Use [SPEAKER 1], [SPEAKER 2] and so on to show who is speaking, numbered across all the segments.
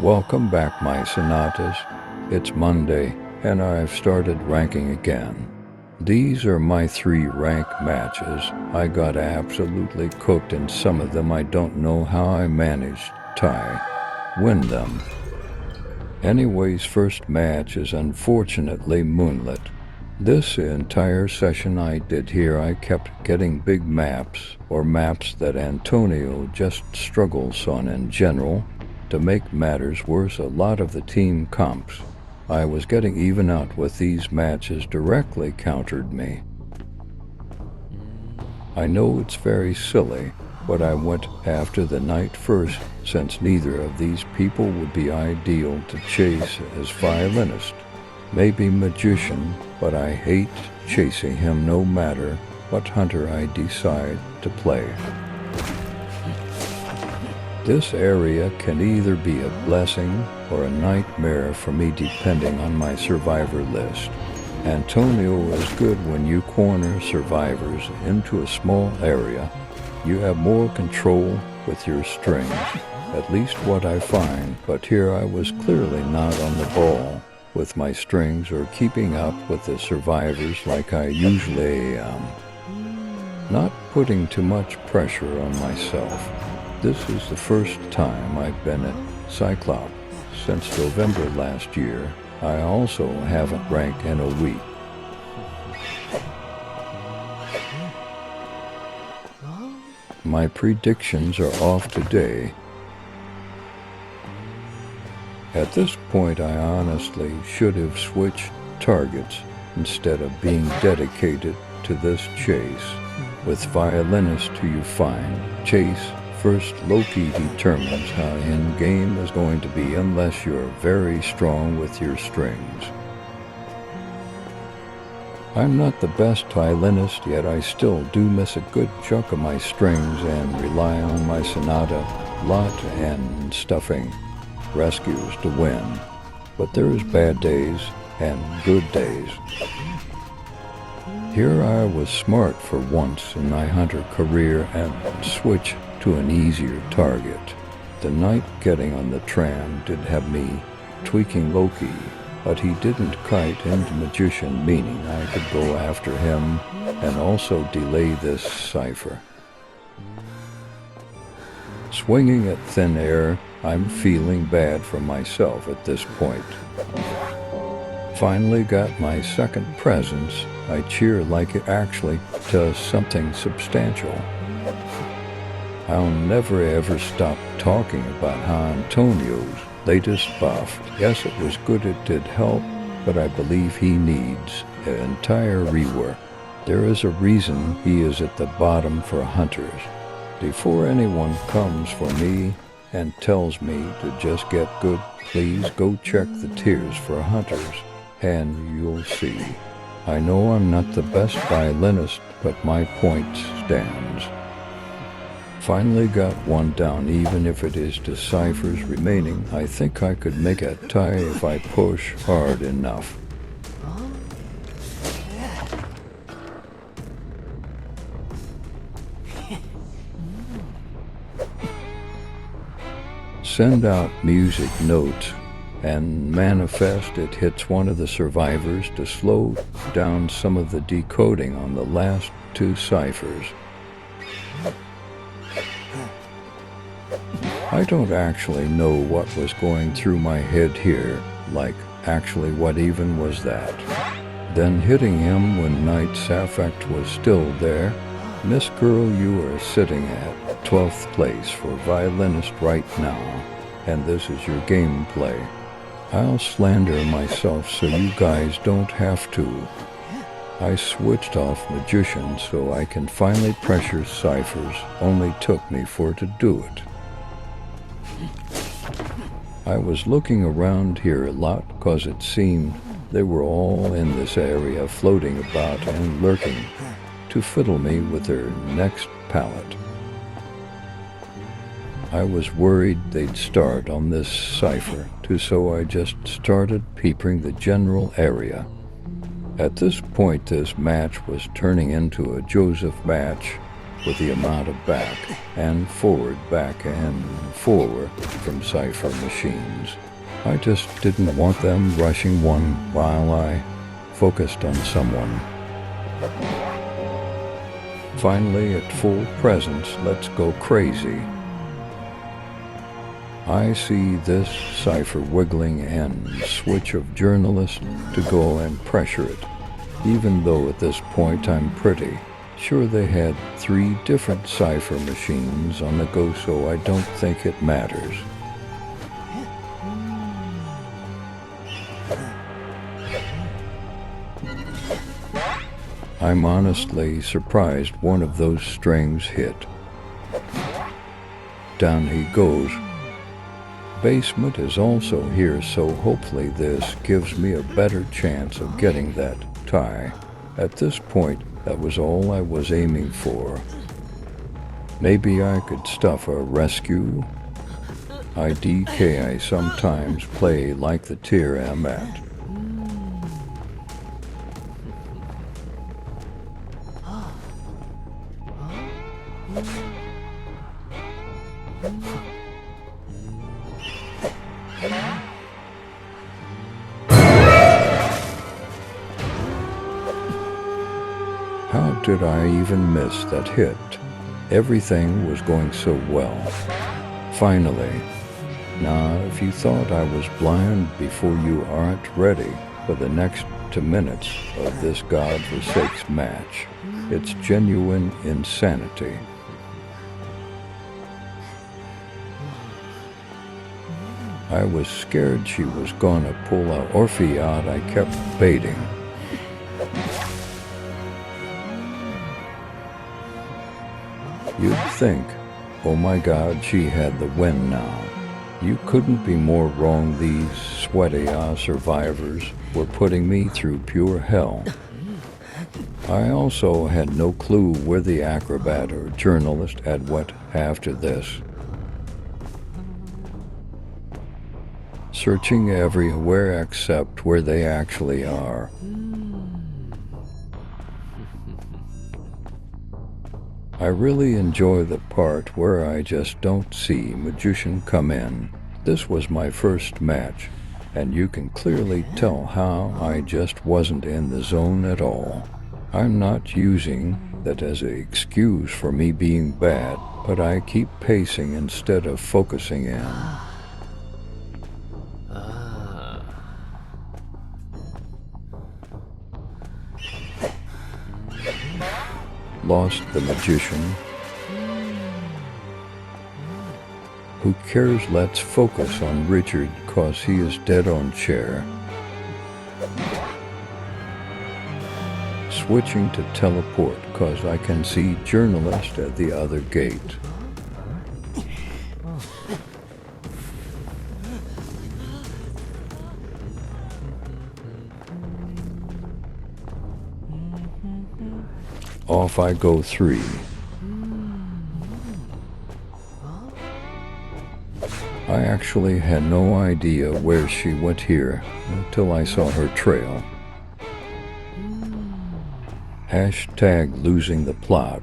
[SPEAKER 1] Welcome back, my sonatas. It's Monday, and I've started ranking again. These are my 3 rank matches. I got absolutely cooked in some of them. I don't know how I managed to win them. Anyways, first match is unfortunately moonlit. This entire session I did here, I kept getting big maps, or maps that Antonio just struggles on in general. To make matters worse, a lot of the team comps I was getting even out with these matches directly countered me. I know it's very silly, but I went after the knight first, since neither of these people would be ideal to chase as violinist. Maybe magician, but I hate chasing him no matter what hunter I decide to play. This area can either be a blessing or a nightmare for me depending on my survivor list. Antonio is good when you corner survivors into a small area. You have more control with your strings, at least what I find, but here I was clearly not on the ball with my strings or keeping up with the survivors like I usually am. Not putting too much pressure on myself. This is the first time I've been at Cyclops since November last year. I also haven't ranked in a week. My predictions are off today. At this point, I honestly should have switched targets instead of being dedicated to this chase. With Violinist, who you find, chase first. Loki determines how in-game is going to be unless you're very strong with your strings. I'm not the best violinist, yet I still do miss a good chunk of my strings and rely on my sonata lot and stuffing rescues to win. But there's bad days and good days. Here I was smart for once in my hunter career and switched to an easier target. The knight getting on the tram did have me tweaking Loki, but he didn't kite into magician, meaning I could go after him and also delay this cipher. Swinging at thin air, I'm feeling bad for myself at this point. Finally got my second presence. I cheer like it actually does something substantial. I'll never ever stop talking about how Antonio's latest buff, yes, it was good, it did help, but I believe he needs an entire rework. There is a reason he is at the bottom for hunters. Before anyone comes for me and tells me to just get good, please go check the tiers for hunters, and you'll see. I know I'm not the best violinist, but my point stands. Finally got one down, even if it is to ciphers remaining. I think I could make a tie if I push hard enough. Send out music notes and manifest it hits one of the survivors to slow down some of the decoding on the last 2 ciphers. I don't actually know what was going through my head here, like actually what even was that. Then hitting him when Knight's affect was still there. Miss Girl, you are sitting at 12th place for violinist right now, and this is your gameplay. I'll slander myself so you guys don't have to. I switched off magician so I can finally pressure ciphers. Only took me for to do it. I was looking around here a lot because it seemed they were all in this area floating about and lurking to fiddle me with their next palette. I was worried they'd start on this cipher too, so I just started peeping the general area. At this point, this match was turning into a Joseph match. with the amount of back and forward, back and forward from cipher machines. I just didn't want them rushing one while I focused on someone. Finally, at full presence, let's go crazy. I see this cipher wiggling and switch of journalist to go and pressure it, even though at this point I'm pretty sure they had 3 different cipher machines on the go, so I don't think it matters. I'm honestly surprised one of those strings hit. Down he goes. Basement is also here, so hopefully this gives me a better chance of getting that tie. At this point, that was all I was aiming for. Maybe I could stuff a rescue. I sometimes play like the tier I'm at. How did I even miss that hit? Everything was going so well. Finally. Now, if you thought I was blind before, you aren't ready for the next 2 minutes of this godforsakes match. It's genuine insanity. I was scared she was gonna pull a Orphe out. I kept baiting. You'd think, oh my God, she had the win now. You couldn't be more wrong. These sweaty survivors were putting me through pure hell. I also had no clue where the acrobat or journalist had went after this. Searching everywhere except where they actually are. I really enjoy the part where I just don't see magician come in. This was my first match, and you can clearly tell how I just wasn't in the zone at all. I'm not using that as an excuse for me being bad, but I keep pacing instead of focusing in. Lost the magician. Who cares? Let's focus on Richard, cause he is dead on chair. Switching to teleport, cause I can see journalist at the other gate. Off I go 3. I actually had no idea where she went here until I saw her trail. Hashtag losing the plot.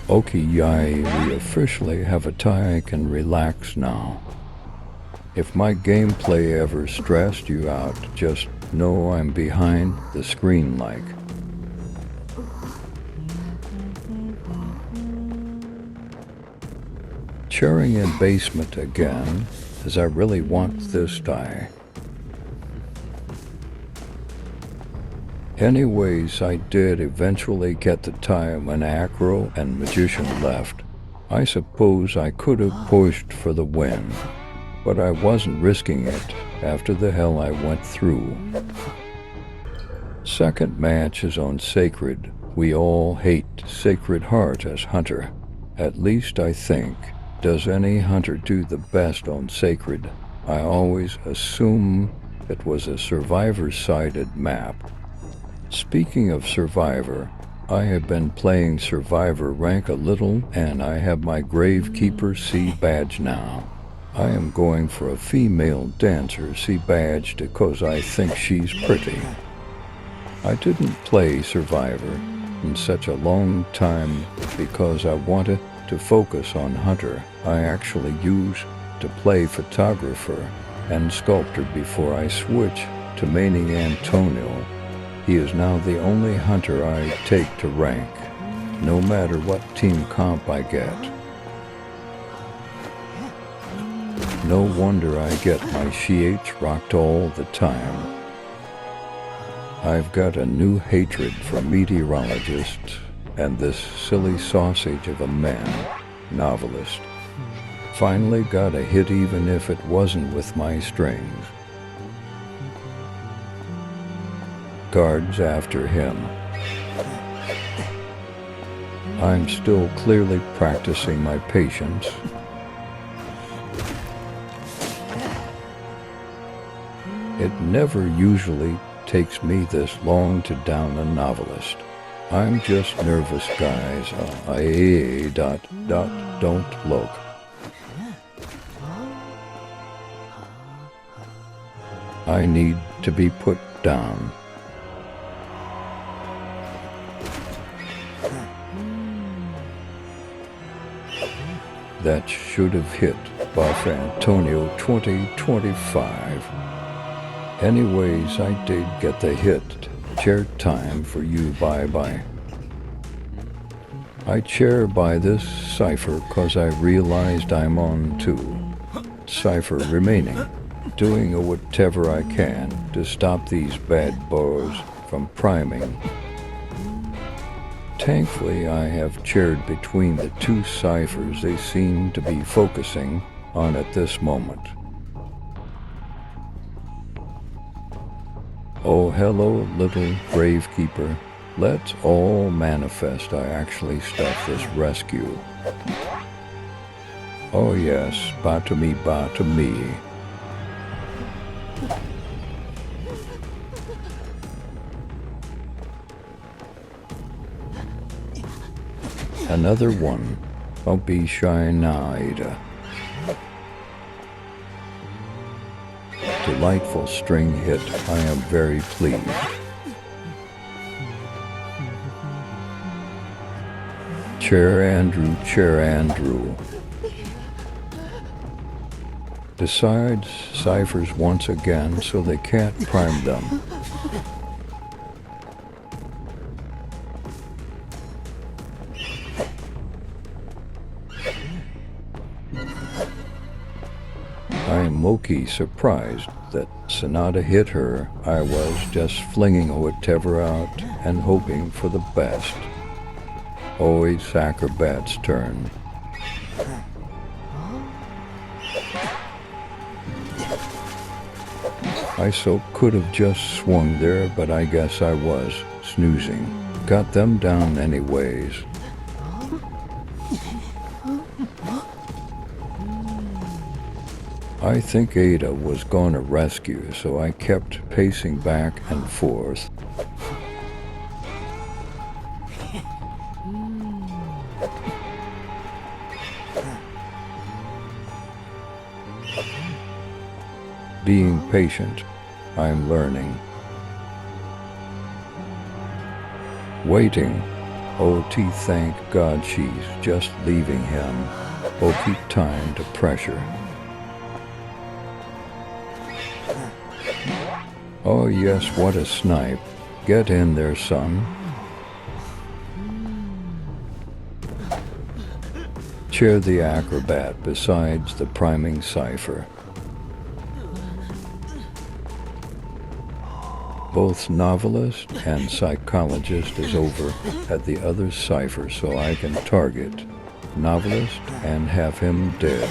[SPEAKER 1] Okay, we officially have a tie. I can relax now. If my gameplay ever stressed you out, just know I'm behind the screen like. Sharing in basement again, as I really want this tie. Anyways, I did eventually get the tie when Acro and Magician left. I suppose I could have pushed for the win, but I wasn't risking it after the hell I went through. Second match is on Sacred. We all hate Sacred Heart as Hunter. At least I think. Does any hunter do the best on Sacred? I always assume it was a Survivor-sided map. Speaking of Survivor, I have been playing Survivor rank a little, and I have my Gravekeeper C badge now. I am going for a female dancer C badge because I think she's pretty. I didn't play Survivor in such a long time because I wanted to focus on Hunter. I actually used to play photographer and sculptor before I switched to maining Antonio. He is now the only hunter I take to rank, no matter what team comp I get. No wonder I get my CH rocked all the time. I've got a new hatred for meteorologists and this silly sausage of a man, novelist. Finally got a hit even if it wasn't with my strings. Guards after him. I'm still clearly practicing my patience. It never usually takes me this long to down a novelist. I'm just nervous, guys. Don't look. I need to be put down. That should have hit Buff Antonio 2025. Anyways, I did get the hit. Chair time for you, bye-bye. I chair by this cipher cause I realized I'm on 2 cipher remaining, doing whatever I can to stop these bad boys from priming. Thankfully, I have chaired between the 2 ciphers they seem to be focusing on at this moment. Oh, hello, little gravekeeper. Let's all manifest I actually stuff this rescue. Oh yes, ba to me. Another one. Don't be shy now, Ada. Delightful string hit. I am very pleased. Chair Andrew. Decides ciphers once again so they can't prime them. I am low-key surprised that Sonata hit her. I was just flinging whatever out and hoping for the best. Always Acrobat's turn. I so could have just swung there, but I guess I was snoozing. Got them down anyways. I think Ada was going to rescue, so I kept pacing back and forth. Being patient, I'm learning. Waiting. OT, thank God she's just leaving him. Oh, keep time to pressure. Oh yes, what a snipe. Get in there, son. Chair the acrobat besides the priming cipher. Both novelist and psychologist is over at the other cipher, so I can target novelist and have him dead.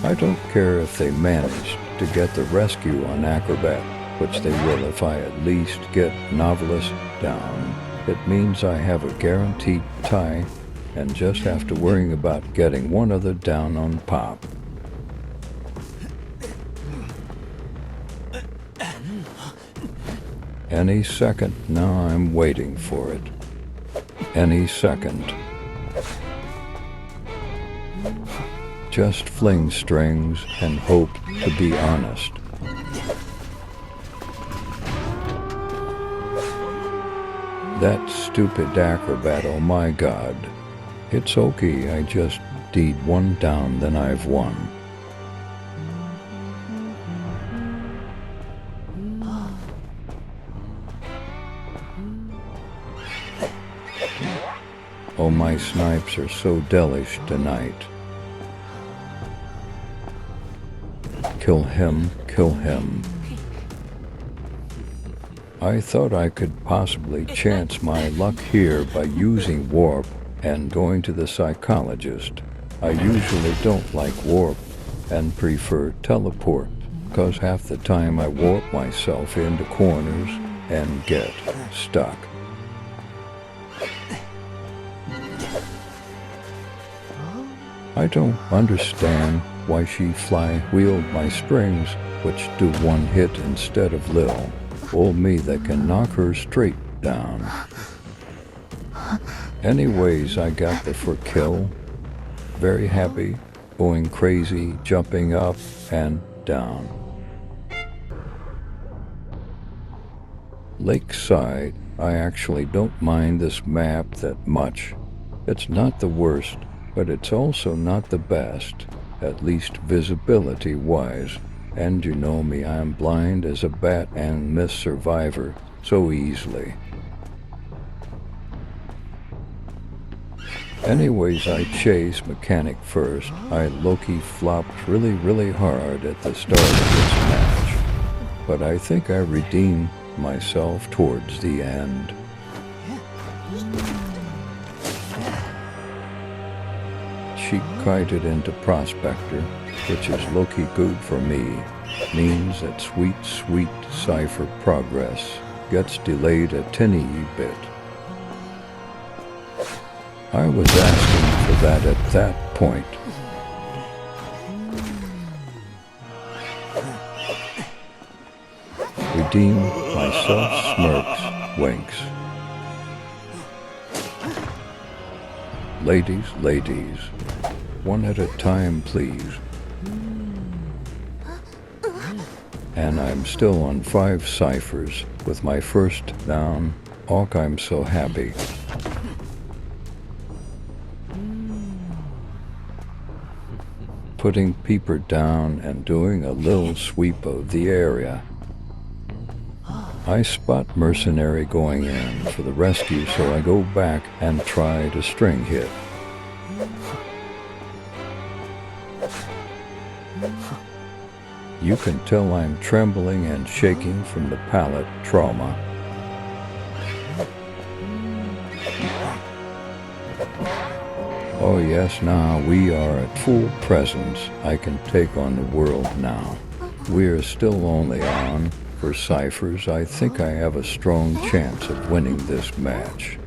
[SPEAKER 1] I don't care if they manage to get the rescue on Acrobat, which they will if I at least get novelist down. It means I have a guaranteed tie and just have to worry about getting one other down on Pop. Any second now, I'm waiting for it. Any second. just fling strings and hope to be honest. That stupid acrobat, oh my God. It's okay, I just did one down, then I've won. Oh, my snipes are so delish tonight. Kill him, kill him. I thought I could possibly chance my luck here by using warp and going to the psychologist. I usually don't like warp and prefer teleport, because half the time I warp myself into corners and get stuck. I don't understand why she fly-wheeled my strings, which do one hit instead of Lil. Old me that can knock her straight down. Anyways, I got the for kill. Very happy, going crazy, jumping up and down. Lakeside, I actually don't mind this map that much. It's not the worst, but it's also not the best, at least visibility-wise. And you know me, I'm blind as a bat and miss Survivor so easily. Anyways, I chase mechanic first. I low-key flopped really hard at the start of this match, but I think I redeemed myself towards the end. She kited into Prospector, which is low-key good for me. Means that sweet cipher progress gets delayed a tiny bit. I was asking for that at that point. Redeem myself, smirks, winks. Ladies, one at a time, please. And I'm still on 5 ciphers with my first down. Och, I'm so happy. Putting Peeper down and doing a little sweep of the area. I spot Mercenary going in for the rescue, so I go back and try to string hit. You can tell I'm trembling and shaking from the pallet trauma. Oh yes, now we are at full presence. I can take on the world now. We're still only on for ciphers. I think I have a strong chance of winning this match.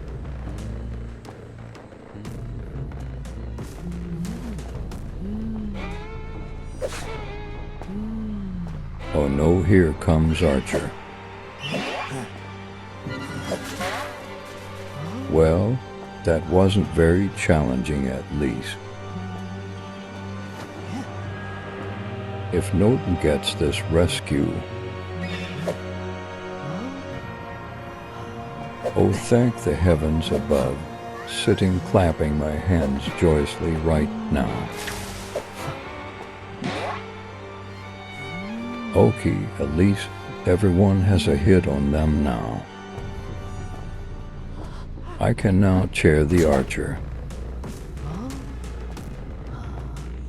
[SPEAKER 1] Oh no, here comes Archer. Well, that wasn't very challenging at least. If Norton gets this rescue, oh thank the heavens above, sitting clapping my hands joyously right now. Okay, at least everyone has a hit on them now. I can now chair the Archer.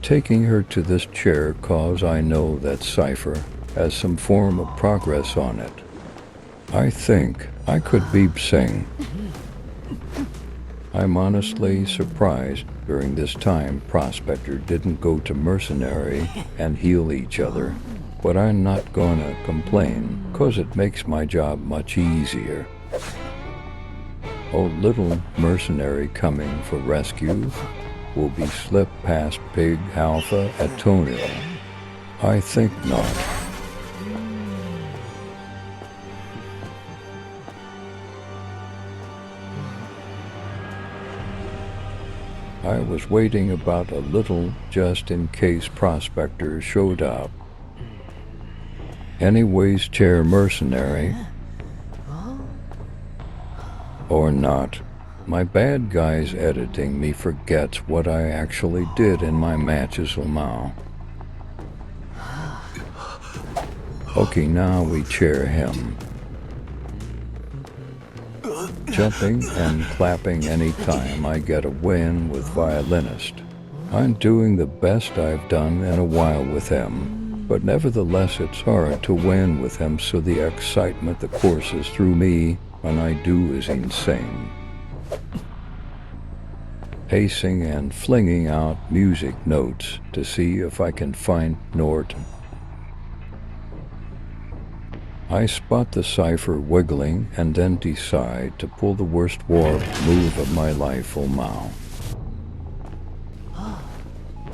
[SPEAKER 1] Taking her to this chair cause I know that cipher has some form of progress on it. I think I could beep sing. I'm honestly surprised during this time Prospector didn't go to Mercenary and heal each other, but I'm not gonna complain, cause it makes my job much easier. Oh, little Mercenary coming for rescue will be slipped past Pig Alpha Antonio. I think not. I was waiting about a little just in case prospectors showed up. Anyways, chair mercenary. Or not. My bad guy's editing me forgets what I actually did in my matches Lamau. Okay, now we cheer him. Jumping and clapping anytime I get a win with Violinist. I'm doing the best I've done in a while with him, but nevertheless it's hard to win with him, so the excitement that courses through me when I do is insane. Pacing and flinging out music notes to see if I can find Norton. I spot the cipher wiggling and then decide to pull the worst warp move of my life, Omao.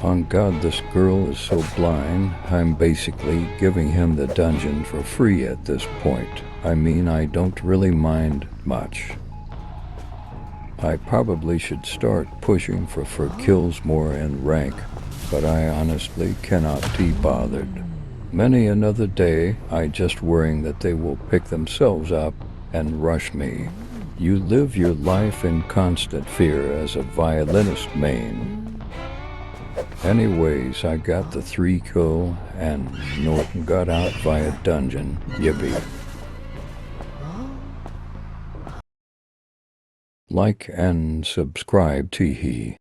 [SPEAKER 1] On God, this girl is so blind, I'm basically giving him the dungeon for free at this point. I mean, I don't really mind much. I probably should start pushing for kills more in rank, but I honestly cannot be bothered. Many another day, I just worrying that they will pick themselves up and rush me. You live your life in constant fear as a violinist main. Anyways, I got the 3 kill and Norton got out via dungeon. Yippee. Like and subscribe to he.